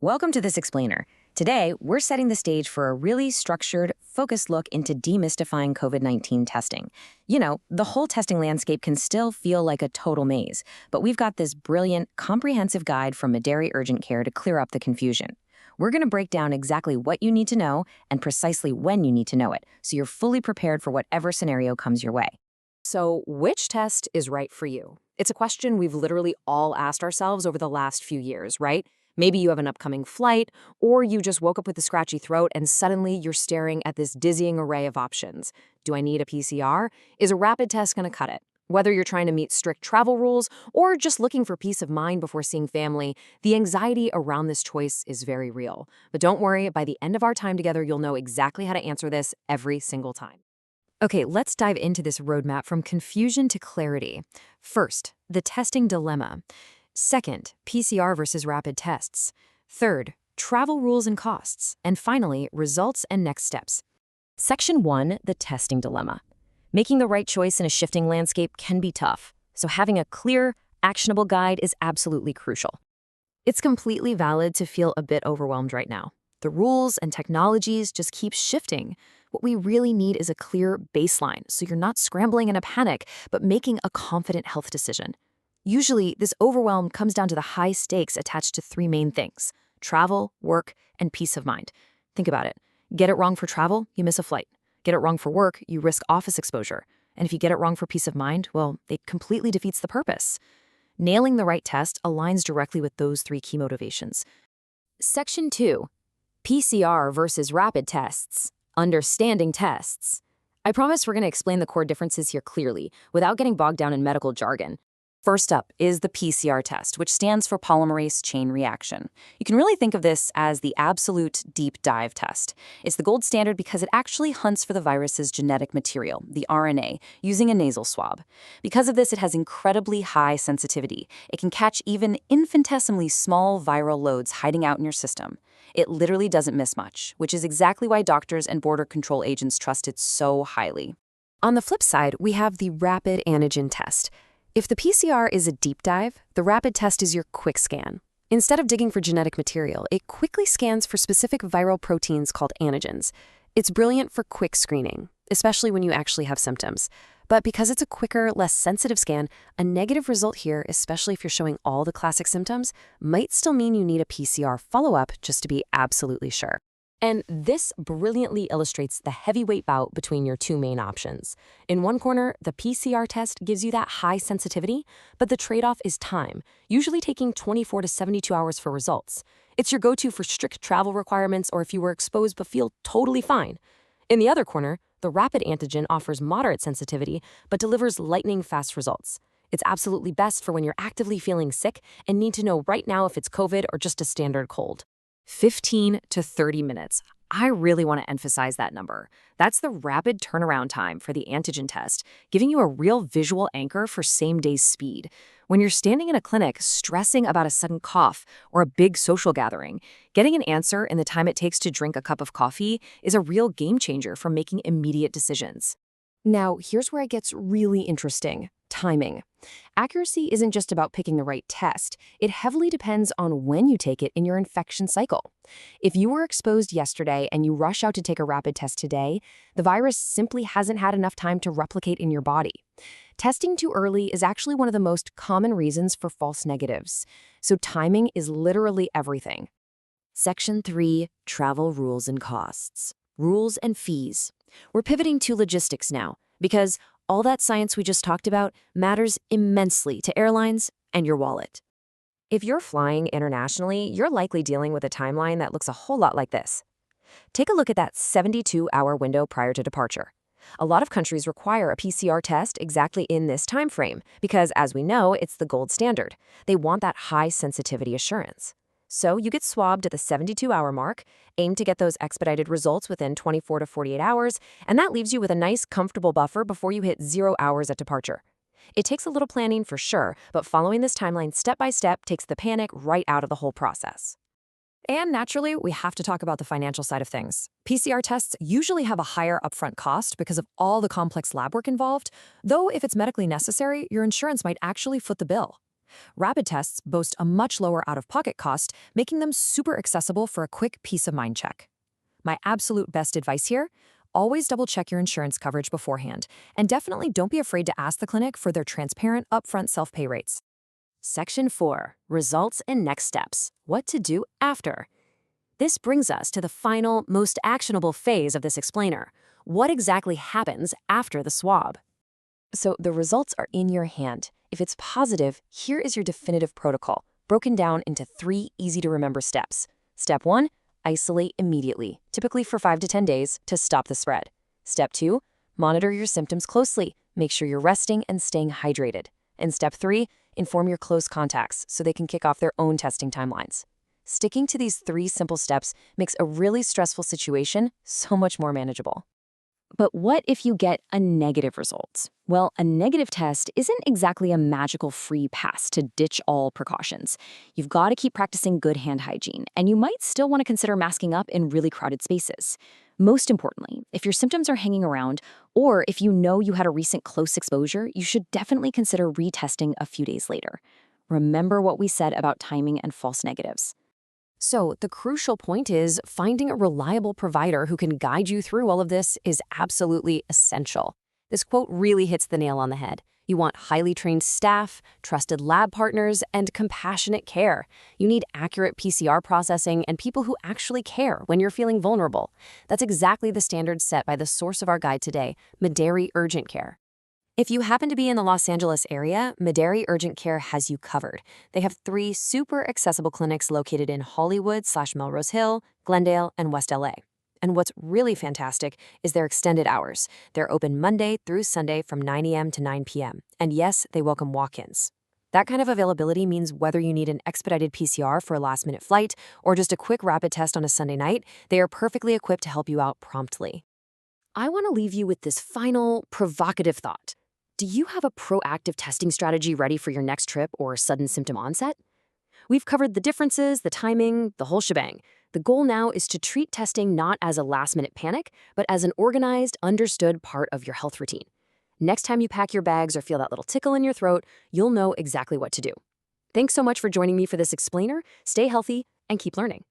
Welcome to This Explainer. Today, we're setting the stage for a really structured, focused look into demystifying COVID-19 testing. You know, the whole testing landscape can still feel like a total maze, but we've got this brilliant, comprehensive guide from Mederi Urgent Care to clear up the confusion. We're going to break down exactly what you need to know and precisely when you need to know it, so you're fully prepared for whatever scenario comes your way. So, which test is right for you? It's a question we've literally all asked ourselves over the last few years, right? Maybe you have an upcoming flight, or you just woke up with a scratchy throat and suddenly you're staring at this dizzying array of options. Do I need a PCR? Is a rapid test going to cut it? Whether you're trying to meet strict travel rules or just looking for peace of mind before seeing family, the anxiety around this choice is very real. But don't worry, by the end of our time together, you'll know exactly how to answer this every single time. Okay, let's dive into this roadmap from confusion to clarity. First, the testing dilemma. Second, PCR versus rapid tests. Third, travel rules and costs. And finally, results and next steps. Section 1, the testing dilemma. Making the right choice in a shifting landscape can be tough, so having a clear, actionable guide is absolutely crucial. It's completely valid to feel a bit overwhelmed right now. The rules and technologies just keep shifting. What we really need is a clear baseline, so you're not scrambling in a panic, but making a confident health decision. Usually, this overwhelm comes down to the high stakes attached to three main things: travel, work, and peace of mind. Think about it. Get it wrong for travel, you miss a flight. Get it wrong for work, you risk office exposure. And if you get it wrong for peace of mind, well, it completely defeats the purpose. Nailing the right test aligns directly with those three key motivations. Section 2. PCR versus rapid tests. Understanding tests. I promise we're going to explain the core differences here clearly, without getting bogged down in medical jargon. First up is the PCR test, which stands for polymerase chain reaction. You can really think of this as the absolute deep dive test. It's the gold standard because it actually hunts for the virus's genetic material, the RNA, using a nasal swab. Because of this, it has incredibly high sensitivity. It can catch even infinitesimally small viral loads hiding out in your system. It literally doesn't miss much, which is exactly why doctors and border control agents trust it so highly. On the flip side, we have the rapid antigen test. If the PCR is a deep dive, the rapid test is your quick scan. Instead of digging for genetic material, it quickly scans for specific viral proteins called antigens. It's brilliant for quick screening, especially when you actually have symptoms. But because it's a quicker, less sensitive scan, a negative result here, especially if you're showing all the classic symptoms, might still mean you need a PCR follow-up just to be absolutely sure. And this brilliantly illustrates the heavyweight bout between your two main options. In one corner, the PCR test gives you that high sensitivity, but the trade-off is time, usually taking 24 to 72 hours for results. It's your go-to for strict travel requirements or if you were exposed but feel totally fine. In the other corner, the rapid antigen offers moderate sensitivity but delivers lightning-fast results. It's absolutely best for when you're actively feeling sick and need to know right now if it's COVID or just a standard cold. 15 to 30 minutes. I really want to emphasize that number. That's the rapid turnaround time for the antigen test, giving you a real visual anchor for same-day speed. When you're standing in a clinic stressing about a sudden cough or a big social gathering, getting an answer in the time it takes to drink a cup of coffee is a real game changer for making immediate decisions. Now, here's where it gets really interesting. Timing. Accuracy isn't just about picking the right test. It heavily depends on when you take it in your infection cycle. If you were exposed yesterday and you rush out to take a rapid test today, the virus simply hasn't had enough time to replicate in your body. Testing too early is actually one of the most common reasons for false negatives. So timing is literally everything. Section 3, travel rules and costs. Rules and fees. We're pivoting to logistics now, because all that science we just talked about matters immensely to airlines and your wallet. If you're flying internationally, you're likely dealing with a timeline that looks a whole lot like this. Take a look at that 72-hour window prior to departure. A lot of countries require a PCR test exactly in this time frame because, as we know, it's the gold standard. They want that high sensitivity assurance. So you get swabbed at the 72-hour mark, aim to get those expedited results within 24 to 48 hours, and that leaves you with a nice, comfortable buffer before you hit 0 hours at departure. It takes a little planning for sure, but following this timeline step by step takes the panic right out of the whole process. And naturally, we have to talk about the financial side of things. PCR tests usually have a higher upfront cost because of all the complex lab work involved, though if it's medically necessary, your insurance might actually foot the bill. Rapid tests boast a much lower out-of-pocket cost, making them super accessible for a quick peace-of-mind check. My absolute best advice here? Always double-check your insurance coverage beforehand, and definitely don't be afraid to ask the clinic for their transparent, upfront self-pay rates. Section 4. Results and next steps. What to do after. This brings us to the final, most actionable phase of this explainer. What exactly happens after the swab? So the results are in your hand. If it's positive, here is your definitive protocol, broken down into 3 easy-to-remember steps. Step 1, isolate immediately, typically for 5 to 10 days, to stop the spread. Step 2, monitor your symptoms closely. Make sure you're resting and staying hydrated. And Step 3, inform your close contacts so they can kick off their own testing timelines. Sticking to these 3 simple steps makes a really stressful situation so much more manageable. But what if you get a negative result? Well, a negative test isn't exactly a magical free pass to ditch all precautions. You've got to keep practicing good hand hygiene, and you might still want to consider masking up in really crowded spaces. Most importantly, if your symptoms are hanging around, or if you know you had a recent close exposure, you should definitely consider retesting a few days later. Remember what we said about timing and false negatives. So the crucial point is finding a reliable provider who can guide you through all of this is absolutely essential. This quote really hits the nail on the head. You want highly trained staff, trusted lab partners, and compassionate care. You need accurate PCR processing and people who actually care when you're feeling vulnerable. That's exactly the standard set by the source of our guide today, Mederi Urgent Care. If you happen to be in the Los Angeles area, Mederi Urgent Care has you covered. They have 3 super accessible clinics located in Hollywood/Melrose Hill, Glendale, and West LA. And what's really fantastic is their extended hours. They're open Monday through Sunday from 9 a.m. to 9 p.m. And yes, they welcome walk-ins. That kind of availability means whether you need an expedited PCR for a last-minute flight or just a quick rapid test on a Sunday night, they are perfectly equipped to help you out promptly. I want to leave you with this final, provocative thought. Do you have a proactive testing strategy ready for your next trip or sudden symptom onset? We've covered the differences, the timing, the whole shebang. The goal now is to treat testing not as a last-minute panic, but as an organized, understood part of your health routine. Next time you pack your bags or feel that little tickle in your throat, you'll know exactly what to do. Thanks so much for joining me for this explainer. Stay healthy and keep learning.